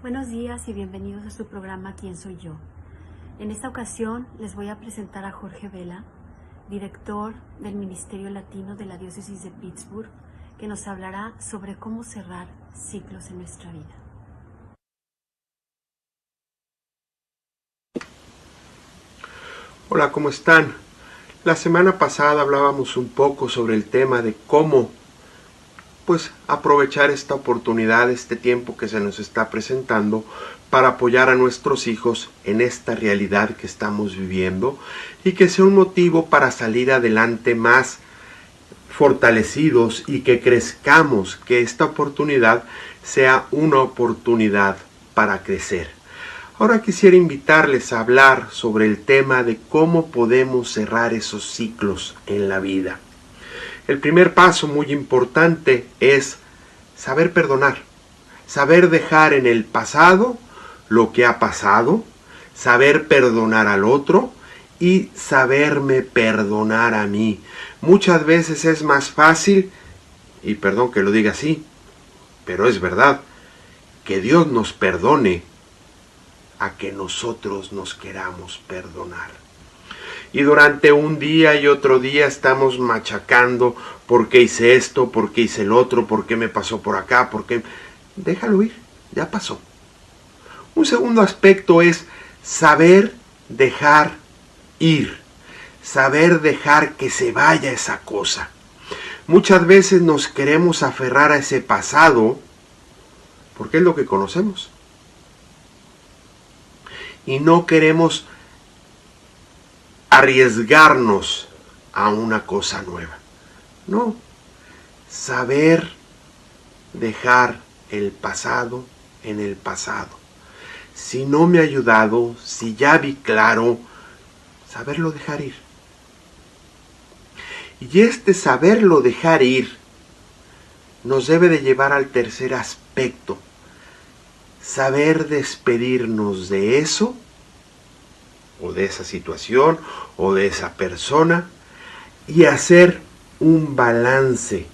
Buenos días y bienvenidos a su programa ¿Quién soy yo? En esta ocasión les voy a presentar a Jorge Vela, director del Ministerio Latino de la Diócesis de Pittsburgh, que nos hablará sobre cómo cerrar ciclos en nuestra vida. Hola, ¿cómo están? La semana pasada hablábamos un poco sobre el tema de cómo aprovechar esta oportunidad, este tiempo que se nos está presentando para apoyar a nuestros hijos en esta realidad que estamos viviendo y que sea un motivo para salir adelante más fortalecidos y que crezcamos, que esta oportunidad sea una oportunidad para crecer. Ahora quisiera invitarles a hablar sobre el tema de cómo podemos cerrar esos ciclos en la vida. El primer paso muy importante es saber perdonar, saber dejar en el pasado lo que ha pasado, saber perdonar al otro y saberme perdonar a mí. Muchas veces es más fácil, y perdón que lo diga así, pero es verdad, que Dios nos perdone a que nosotros nos queramos perdonar. Y durante un día y otro día estamos machacando por qué hice esto, por qué hice el otro, por qué me pasó por acá, por qué... Déjalo ir, ya pasó. Un segundo aspecto es saber dejar ir, saber dejar que se vaya esa cosa. Muchas veces nos queremos aferrar a ese pasado porque es lo que conocemos. Y no queremos arriesgarnos a una cosa nueva. No, saber dejar el pasado en el pasado. Si no me ha ayudado, si ya vi claro, saberlo dejar ir. Y este saberlo dejar ir nos debe de llevar al tercer aspecto. Saber despedirnos de eso, o de esa situación, o de esa persona, y hacer un balance.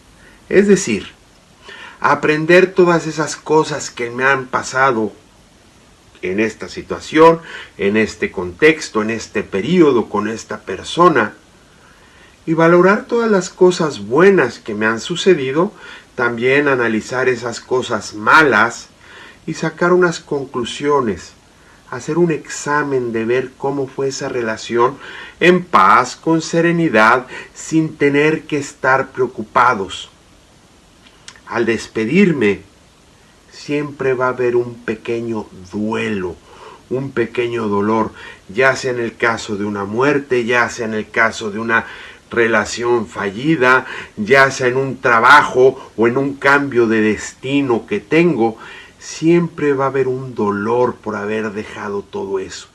Es decir, aprender todas esas cosas que me han pasado en esta situación, en este contexto, en este periodo, con esta persona, y valorar todas las cosas buenas que me han sucedido, también analizar esas cosas malas y sacar unas conclusiones, hacer un examen de ver cómo fue esa relación en paz, con serenidad, sin tener que estar preocupados. Al despedirme, siempre va a haber un pequeño duelo, un pequeño dolor, ya sea en el caso de una muerte, ya sea en el caso de una relación fallida, ya sea en un trabajo o en un cambio de destino que tengo, siempre va a haber un dolor por haber dejado todo eso.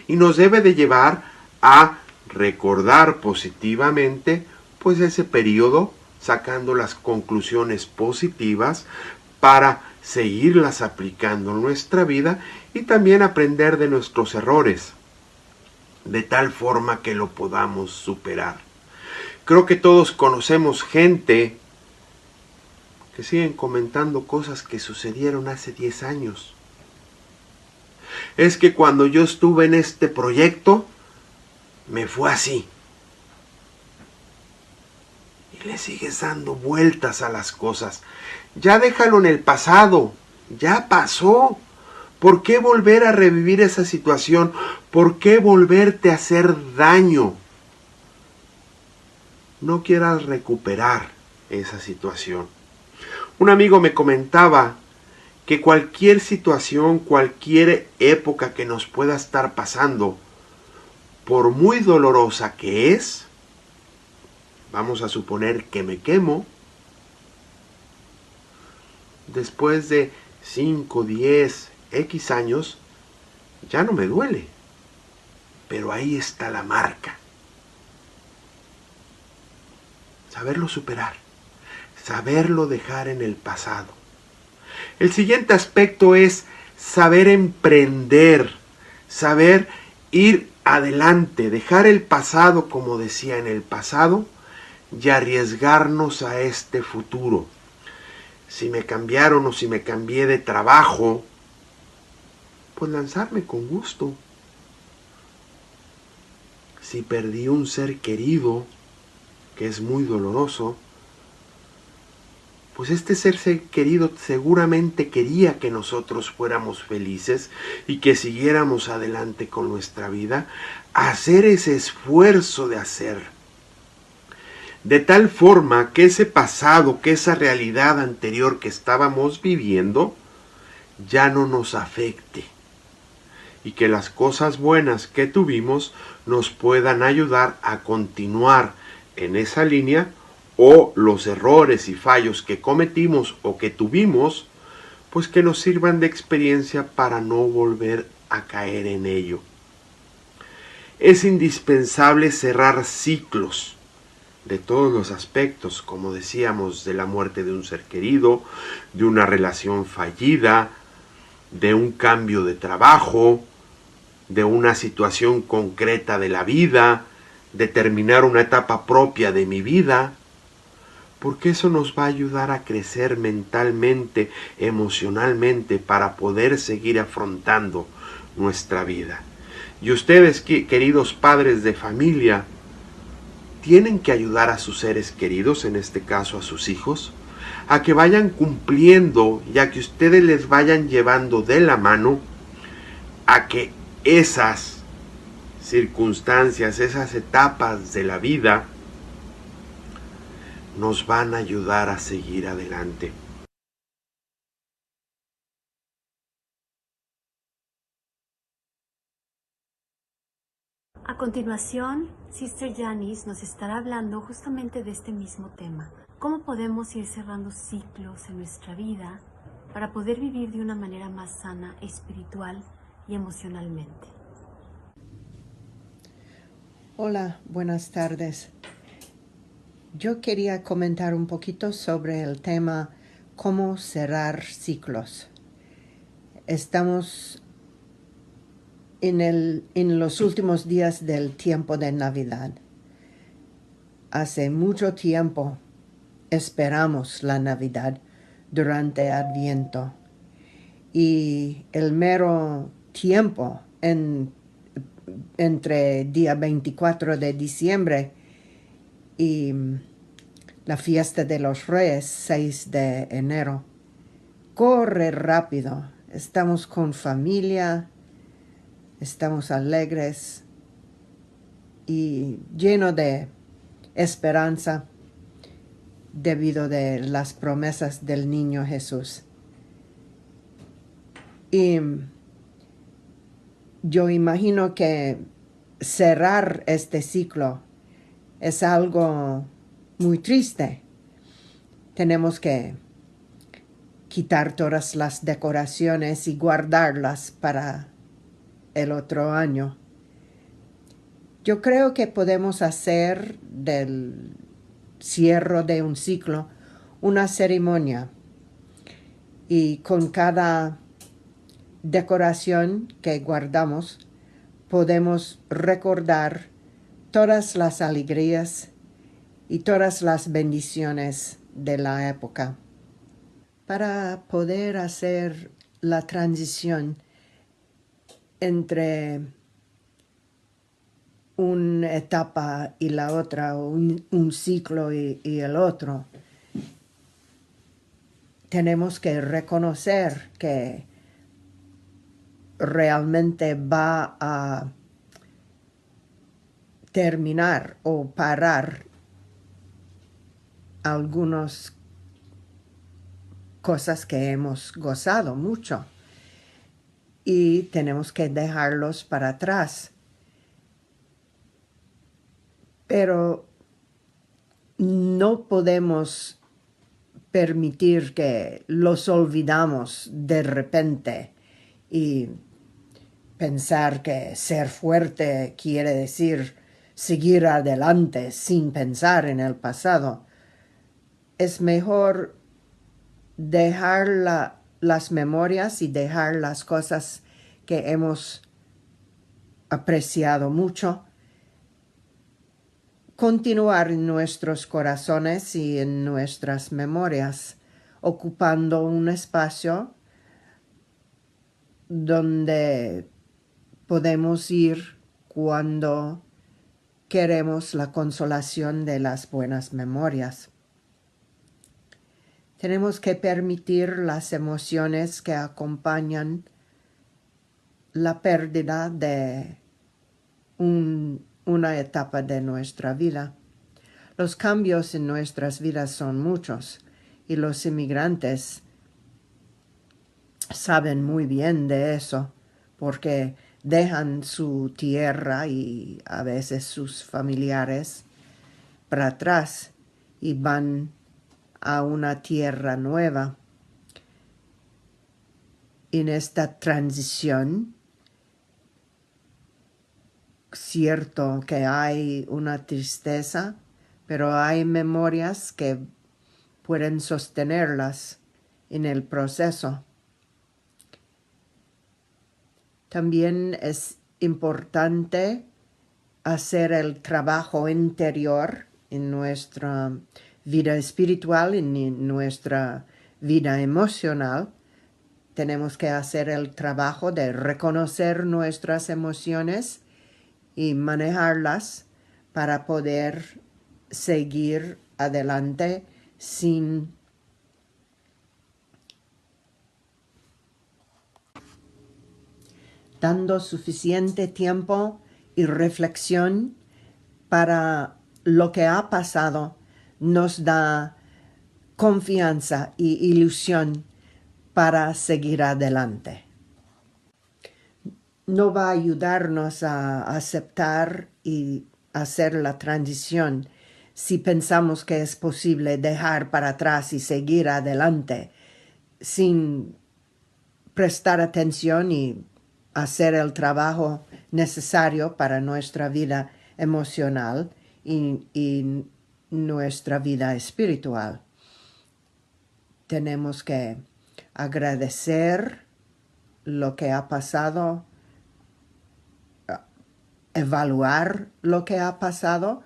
Y nos debe de llevar a recordar positivamente ese periodo, sacando las conclusiones positivas para seguirlas aplicando en nuestra vida y también aprender de nuestros errores, de tal forma que lo podamos superar. Creo que todos conocemos gente que siguen comentando cosas que sucedieron hace 10 años. Es que cuando yo estuve en este proyecto, me fue así. Y le sigues dando vueltas a las cosas. Ya déjalo en el pasado, ya pasó. ¿Por qué volver a revivir esa situación? ¿Por qué volverte a hacer daño? No quieras recuperar esa situación. Un amigo me comentaba que cualquier situación, cualquier época que nos pueda estar pasando, por muy dolorosa que es, vamos a suponer que me quemo, después de 5, 10, X años, ya no me duele, pero ahí está la marca. Saberlo superar, saberlo dejar en el pasado. El siguiente aspecto es saber emprender, saber ir adelante, dejar el pasado, como decía, en el pasado y arriesgarnos a este futuro. Si me cambiaron o si me cambié de trabajo, pues lanzarme con gusto. Si perdí un ser querido, que es muy doloroso, pues este ser querido seguramente quería que nosotros fuéramos felices y que siguiéramos adelante con nuestra vida, hacer ese esfuerzo de hacer. De tal forma que ese pasado, que esa realidad anterior que estábamos viviendo, ya no nos afecte. Y que las cosas buenas que tuvimos nos puedan ayudar a continuar en esa línea, o los errores y fallos que cometimos o que tuvimos, pues que nos sirvan de experiencia para no volver a caer en ello. Es indispensable cerrar ciclos de todos los aspectos, como decíamos, de la muerte de un ser querido, de una relación fallida, de un cambio de trabajo, de una situación concreta de la vida, de terminar una etapa propia de mi vida, porque eso nos va a ayudar a crecer mentalmente, emocionalmente, para poder seguir afrontando nuestra vida. Y ustedes, queridos padres de familia, tienen que ayudar a sus seres queridos, en este caso a sus hijos, a que vayan cumpliendo y a que ustedes les vayan llevando de la mano a que esas circunstancias, esas etapas de la vida nos van a ayudar a seguir adelante. A continuación, Sister Janice nos estará hablando justamente de este mismo tema. ¿Cómo podemos ir cerrando ciclos en nuestra vida para poder vivir de una manera más sana, espiritual y emocionalmente? Hola, buenas tardes. Yo quería comentar un poquito sobre el tema cómo cerrar ciclos. Estamos en los últimos días del tiempo de Navidad. Hace mucho tiempo esperamos la Navidad durante Adviento, y el mero tiempo entre día 24 de diciembre y la fiesta de los Reyes, 6 de enero, corre rápido. Estamos con familia, estamos alegres y llenos de esperanza debido de las promesas del niño Jesús. Y yo imagino que cerrar este ciclo es algo muy triste. Tenemos que quitar todas las decoraciones y guardarlas para el otro año. Yo creo que podemos hacer del cierre de un ciclo una ceremonia, y con cada decoración que guardamos podemos recordar todas las alegrías y todas las bendiciones de la época. Para poder hacer la transición entre una etapa y la otra, o un ciclo y el otro, tenemos que reconocer que realmente va a terminar o parar algunas cosas que hemos gozado mucho, y tenemos que dejarlos para atrás. Pero no podemos permitir que los olvidamos de repente y pensar que ser fuerte quiere decir seguir adelante sin pensar en el pasado. Es mejor dejar las memorias y dejar las cosas que hemos apreciado mucho continuar en nuestros corazones y en nuestras memorias, ocupando un espacio donde podemos ir cuando queremos la consolación de las buenas memorias. Tenemos que permitir las emociones que acompañan la pérdida de una etapa de nuestra vida. Los cambios en nuestras vidas son muchos y los inmigrantes saben muy bien de eso porque dejan su tierra y a veces sus familiares para atrás y van a una tierra nueva. En esta transición, cierto que hay una tristeza, pero hay memorias que pueden sostenerlas en el proceso. También es importante hacer el trabajo interior en nuestra vida espiritual, en nuestra vida emocional. Tenemos que hacer el trabajo de reconocer nuestras emociones y manejarlas para poder seguir adelante sin dando suficiente tiempo y reflexión para lo que ha pasado, nos da confianza y ilusión para seguir adelante. No va a ayudarnos a aceptar y hacer la transición si pensamos que es posible dejar para atrás y seguir adelante sin prestar atención y hacer el trabajo necesario para nuestra vida emocional y nuestra vida espiritual. Tenemos que agradecer lo que ha pasado, evaluar lo que ha pasado,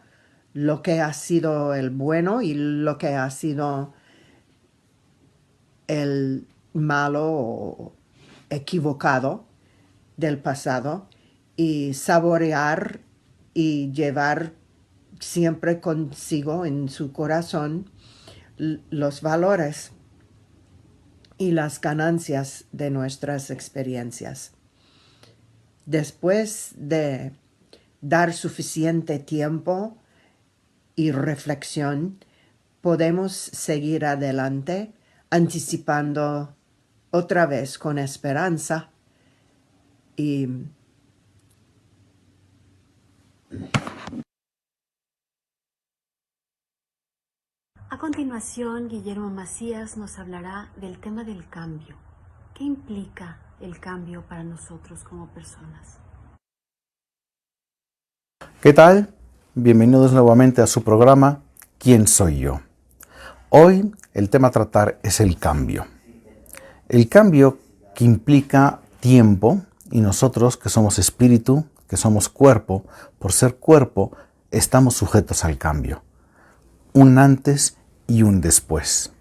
lo que ha sido el bueno y lo que ha sido el malo o equivocado del pasado y saborear y llevar siempre consigo en su corazón los valores y las ganancias de nuestras experiencias. Después de dar suficiente tiempo y reflexión, podemos seguir adelante anticipando otra vez con esperanza y a continuación, Guillermo Macías nos hablará del tema del cambio. ¿Qué implica el cambio para nosotros como personas? ¿Qué tal? Bienvenidos nuevamente a su programa ¿Quién soy yo? Hoy el tema a tratar es el cambio. El cambio que implica tiempo y nosotros que somos espíritu, que somos cuerpo, por ser cuerpo, estamos sujetos al cambio. Un antes y un después.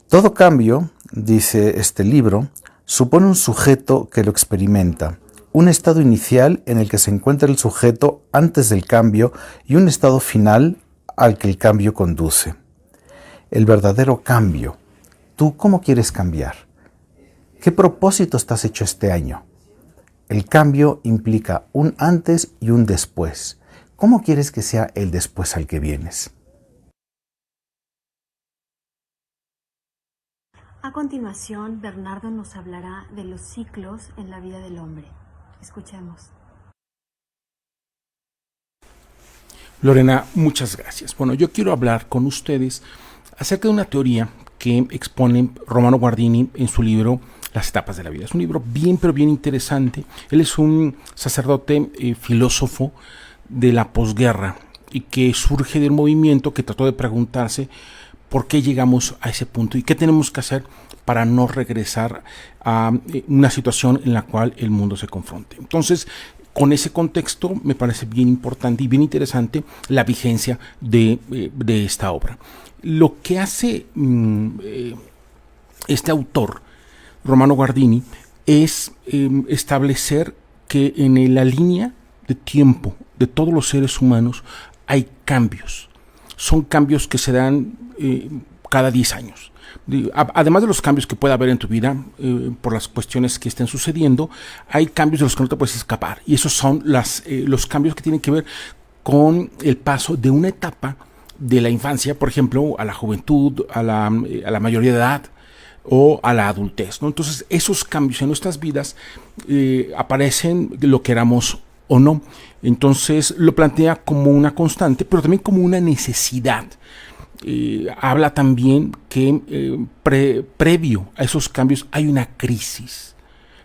Todo cambio, dice este libro, supone un sujeto que lo experimenta, un estado inicial en el que se encuentra el sujeto antes del cambio y un estado final al que el cambio conduce. El verdadero cambio. ¿Tú cómo quieres cambiar? ¿Qué propósito estás hecho este año? El cambio implica un antes y un después. ¿Cómo quieres que sea el después al que vienes? A continuación, Bernardo nos hablará de los ciclos en la vida del hombre. Escuchemos. Lorena, muchas gracias. Bueno, yo quiero hablar con ustedes acerca de una teoría que expone Romano Guardini en su libro Las etapas de la vida. Es un libro bien, pero bien interesante. Él es un sacerdote filósofo de la posguerra y que surge del movimiento que trató de preguntarse por qué llegamos a ese punto y qué tenemos que hacer para no regresar a una situación en la cual el mundo se confronte. Entonces, con ese contexto me parece bien importante y bien interesante la vigencia de esta obra. Lo que hace este autor Romano Guardini es establecer que en la línea de tiempo de todos los seres humanos hay cambios. Son cambios que se dan cada 10 años. Además de los cambios que pueda haber en tu vida por las cuestiones que estén sucediendo, hay cambios de los que no te puedes escapar. Y esos son los cambios que tienen que ver con el paso de una etapa de la infancia, por ejemplo, a la juventud, a la mayoría de edad o a la adultez, ¿no? Entonces, esos cambios en nuestras vidas aparecen, lo queramos o no. Entonces, lo plantea como una constante, pero también como una necesidad. Habla también que previo a esos cambios hay una crisis.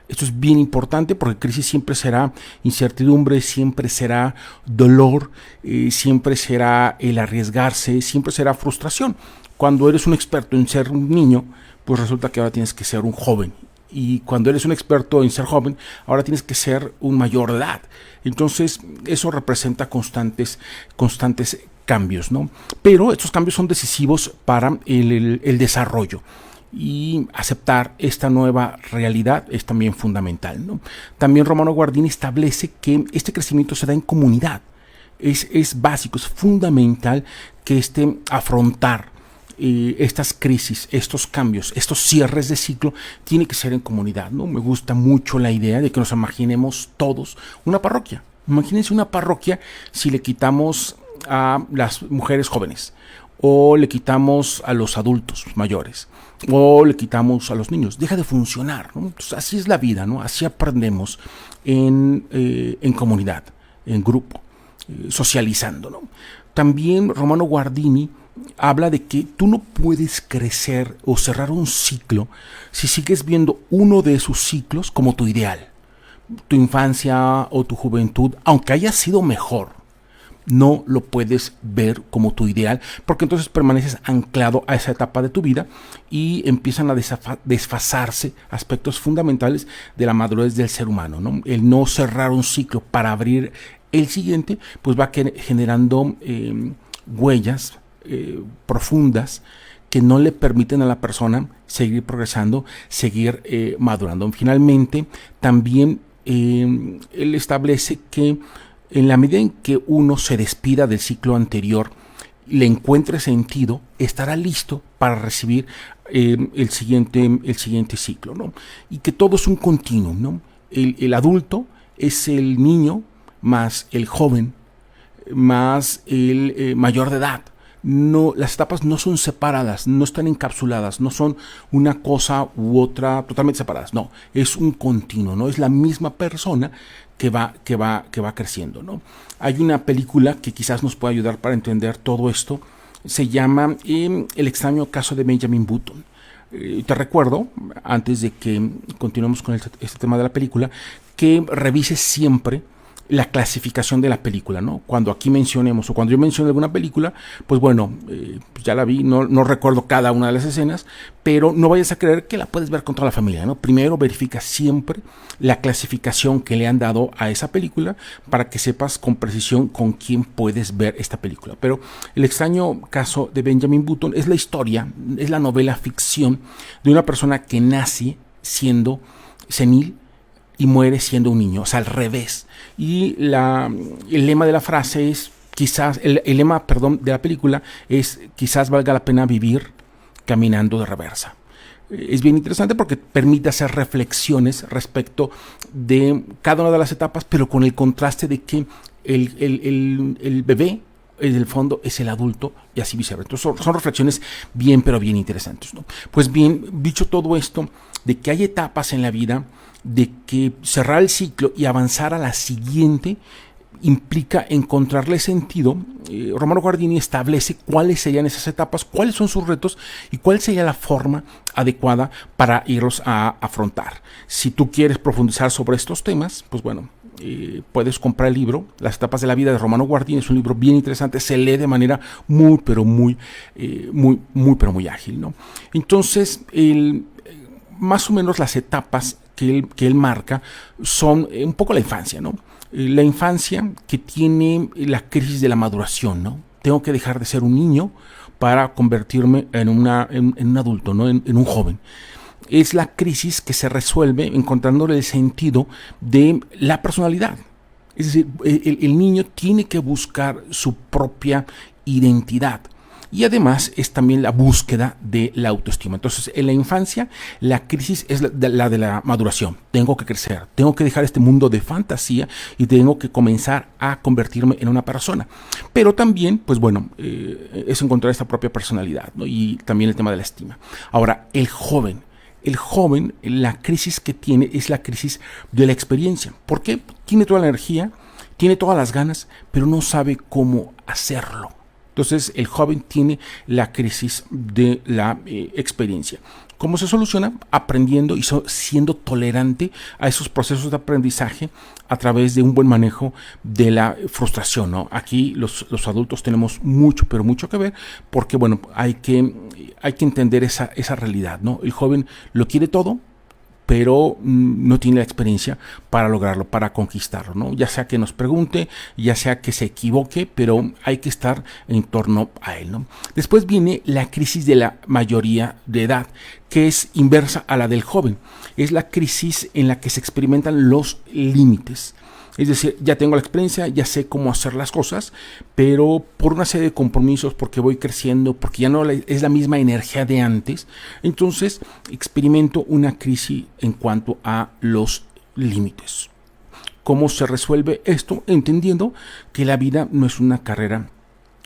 Esto es bien importante porque crisis siempre será incertidumbre, siempre será dolor, siempre será el arriesgarse, siempre será frustración. Cuando eres un experto en ser un niño, pues resulta que ahora tienes que ser un joven. Y cuando eres un experto en ser joven, ahora tienes que ser un mayor de edad. Entonces, eso representa constantes cambios, ¿no? Pero estos cambios son decisivos para el desarrollo. Y aceptar esta nueva realidad es también fundamental, ¿no? También Romano Guardini establece que este crecimiento se da en comunidad. Es básico, es fundamental que afrontar estas crisis, estos cambios, estos cierres de ciclo, tiene que ser en comunidad, ¿no? Me gusta mucho la idea de que nos imaginemos todos una parroquia. Imagínense una parroquia si le quitamos a las mujeres jóvenes, o le quitamos a los adultos mayores, o le quitamos a los niños. Deja de funcionar, ¿no? Entonces, así es la vida, ¿no? Así aprendemos en comunidad, en grupo, socializando, ¿no? También Romano Guardini habla de que tú no puedes crecer o cerrar un ciclo si sigues viendo uno de esos ciclos como tu ideal. Tu infancia o tu juventud, aunque haya sido mejor, no lo puedes ver como tu ideal, porque entonces permaneces anclado a esa etapa de tu vida y empiezan a desfasarse aspectos fundamentales de la madurez del ser humano, ¿no? El no cerrar un ciclo para abrir el siguiente, pues va generando huellas profundas que no le permiten a la persona seguir progresando, seguir madurando. Finalmente, también él establece que en la medida en que uno se despida del ciclo anterior, le encuentre sentido, estará listo para recibir el siguiente ciclo, ¿no? Y que todo es un continuum, ¿no? El adulto es el niño más el joven más el mayor de edad. No, las etapas no son separadas, no están encapsuladas, no son una cosa u otra totalmente separadas. No, es un continuo, ¿no? Es la misma persona que va creciendo, ¿no? Hay una película que quizás nos pueda ayudar para entender todo esto. Se llama El extraño caso de Benjamin Button. Te recuerdo, antes de que continuemos con este tema de la película, que revises siempre la clasificación de la película, ¿no? Cuando aquí mencionemos o cuando yo mencione alguna película, pues bueno, pues ya la vi, no recuerdo cada una de las escenas, pero no vayas a creer que la puedes ver con toda la familia, ¿no? Primero verifica siempre la clasificación que le han dado a esa película para que sepas con precisión con quién puedes ver esta película. Pero El extraño caso de Benjamin Button es la historia, es la novela ficción de una persona que nace siendo senil y muere siendo un niño, o sea, al revés. Y el lema de la frase es, quizás, el lema, perdón, de la película es, quizás valga la pena vivir caminando de reversa. Es bien interesante porque permite hacer reflexiones respecto de cada una de las etapas, pero con el contraste de que el bebé, en el fondo, es el adulto y así viceversa. Entonces son reflexiones bien, pero bien interesantes, ¿no? Pues bien, dicho todo esto, de que hay etapas en la vida, de que cerrar el ciclo y avanzar a la siguiente implica encontrarle sentido. Romano Guardini establece cuáles serían esas etapas, cuáles son sus retos y cuál sería la forma adecuada para irlos a afrontar. Si tú quieres profundizar sobre estos temas, pues bueno, puedes comprar el libro Las etapas de la vida de Romano Guardini. Es un libro bien interesante, se lee de manera muy ágil, ¿no? Entonces, más o menos las etapas que él marca son un poco la infancia, ¿no? La infancia que tiene la crisis de la maduración, ¿no? Tengo que dejar de ser un niño para convertirme en un adulto, ¿no? En un joven. es la crisis que se resuelve encontrándole el sentido de la personalidad. Es decir, el niño tiene que buscar su propia identidad. Y además es también la búsqueda de la autoestima. Entonces, en la infancia, la crisis es la de la maduración. Tengo que crecer, tengo que dejar este mundo de fantasía y tengo que comenzar a convertirme en una persona. Pero también, pues bueno, es encontrar esta propia personalidad, ¿no? Y también el tema de la estima. Ahora, el joven, la crisis que tiene es la crisis de la experiencia. ¿Por qué? Tiene toda la energía, tiene todas las ganas, pero no sabe cómo hacerlo. Entonces el joven tiene la crisis de la experiencia. ¿Cómo se soluciona? Aprendiendo y siendo tolerante a esos procesos de aprendizaje a través de un buen manejo de la frustración, ¿no? Aquí los adultos tenemos mucho, pero mucho que ver, porque bueno, hay que entender esa realidad, ¿no? El joven lo quiere todo, pero no tiene la experiencia para lograrlo, para conquistarlo, ¿no? Ya sea que nos pregunte, ya sea que se equivoque, pero hay que estar en torno a él, ¿no? Después viene la crisis de la mayoría de edad, que es inversa a la del joven. Es la crisis en la que se experimentan los límites. Es decir, ya tengo la experiencia, ya sé cómo hacer las cosas, pero por una serie de compromisos, porque voy creciendo, porque ya no es la misma energía de antes, entonces experimento una crisis en cuanto a los límites. ¿Cómo se resuelve esto? Entendiendo que la vida no es una carrera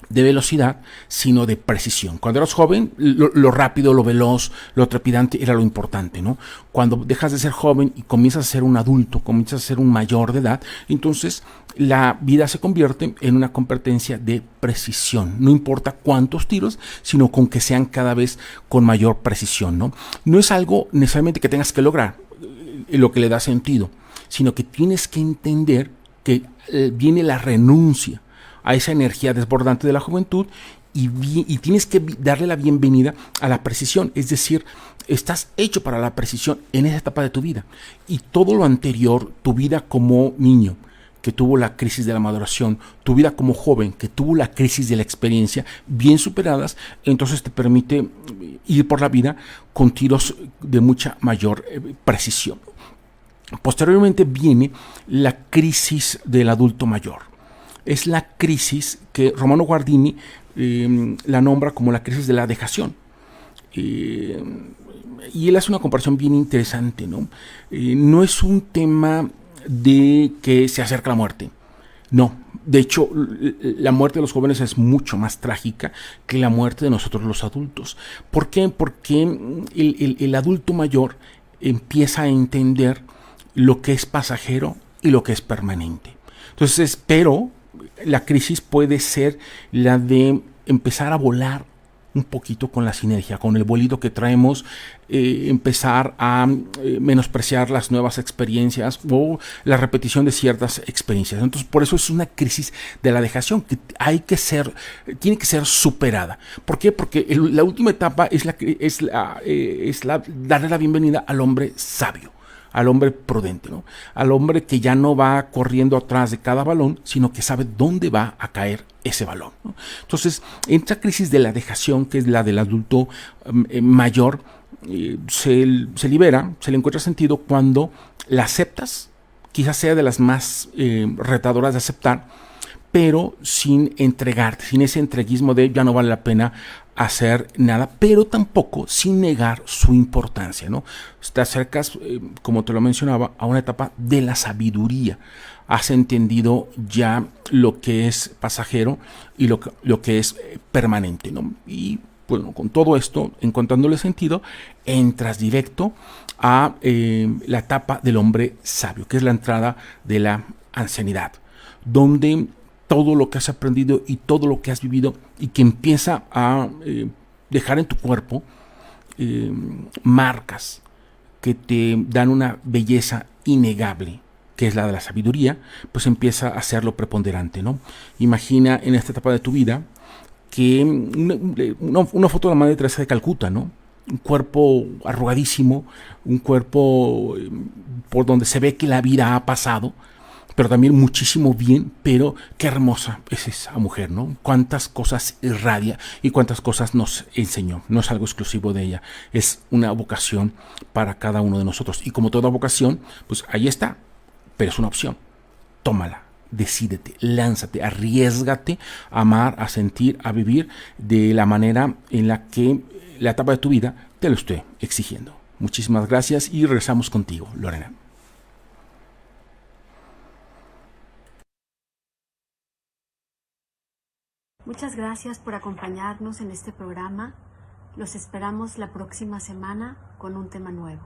de velocidad, sino de precisión. Cuando eras joven, lo rápido, lo veloz, lo trepidante era lo importante, ¿no? Cuando dejas de ser joven y comienzas a ser un adulto, comienzas a ser un mayor de edad, entonces la vida se convierte en una competencia de precisión. No importa cuántos tiros, sino con que sean cada vez con mayor precisión, ¿no? No es algo necesariamente que tengas que lograr, lo que le da sentido, sino que tienes que entender que viene la renuncia a esa energía desbordante de la juventud y tienes que darle la bienvenida a la precisión. Es decir, estás hecho para la precisión en esa etapa de tu vida. Y todo lo anterior, tu vida como niño, que tuvo la crisis de la maduración, tu vida como joven, que tuvo la crisis de la experiencia, bien superadas, entonces te permite ir por la vida con tiros de mucha mayor precisión. Posteriormente viene la crisis del adulto mayor. Es la crisis que Romano Guardini la nombra como la crisis de la dejación. Y él hace una comparación bien interesante, ¿no? No es un tema de que se acerca la muerte. No, de hecho, la muerte de los jóvenes es mucho más trágica que la muerte de nosotros los adultos. ¿Por qué? Porque el adulto mayor empieza a entender lo que es pasajero y lo que es permanente. Entonces, pero la crisis puede ser la de empezar a volar un poquito con la sinergia, con el vuelito que traemos, empezar a menospreciar las nuevas experiencias o la repetición de ciertas experiencias. Entonces, por eso es una crisis de la dejación que tiene que ser superada. ¿Por qué? Porque la última etapa es darle la bienvenida al hombre sabio, al hombre prudente, ¿no? Al hombre que ya no va corriendo atrás de cada balón, sino que sabe dónde va a caer ese balón, ¿no? Entonces, esta crisis de la dejación, que es la del adulto mayor, se libera, se le encuentra sentido cuando la aceptas, quizás sea de las más retadoras de aceptar, pero sin entregarte, sin ese entreguismo de ya no vale la pena hacer nada, pero tampoco sin negar su importancia, ¿no? Te acercas, como te lo mencionaba, a una etapa de la sabiduría. Has entendido ya lo que es pasajero y lo que es permanente, ¿no? Y bueno, con todo esto, encontrándole sentido, entras directo a la etapa del hombre sabio, que es la entrada de la ancianidad, donde todo lo que has aprendido y todo lo que has vivido y que empieza a dejar en tu cuerpo marcas que te dan una belleza innegable, que es la de la sabiduría, pues empieza a ser lo preponderante, ¿no? Imagina en esta etapa de tu vida que una foto de la Madre Teresa de Calcuta, ¿no? Un cuerpo arrugadísimo, un cuerpo por donde se ve que la vida ha pasado, pero también muchísimo bien, pero qué hermosa es esa mujer, ¿no? Cuántas cosas irradia y cuántas cosas nos enseñó. No es algo exclusivo de ella, es una vocación para cada uno de nosotros. Y como toda vocación, pues ahí está, pero es una opción. Tómala, decídete, lánzate, arriésgate a amar, a sentir, a vivir de la manera en la que la etapa de tu vida te lo esté exigiendo. Muchísimas gracias y regresamos contigo, Lorena. Muchas gracias por acompañarnos en este programa. Los esperamos la próxima semana con un tema nuevo.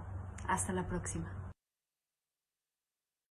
Hasta la próxima.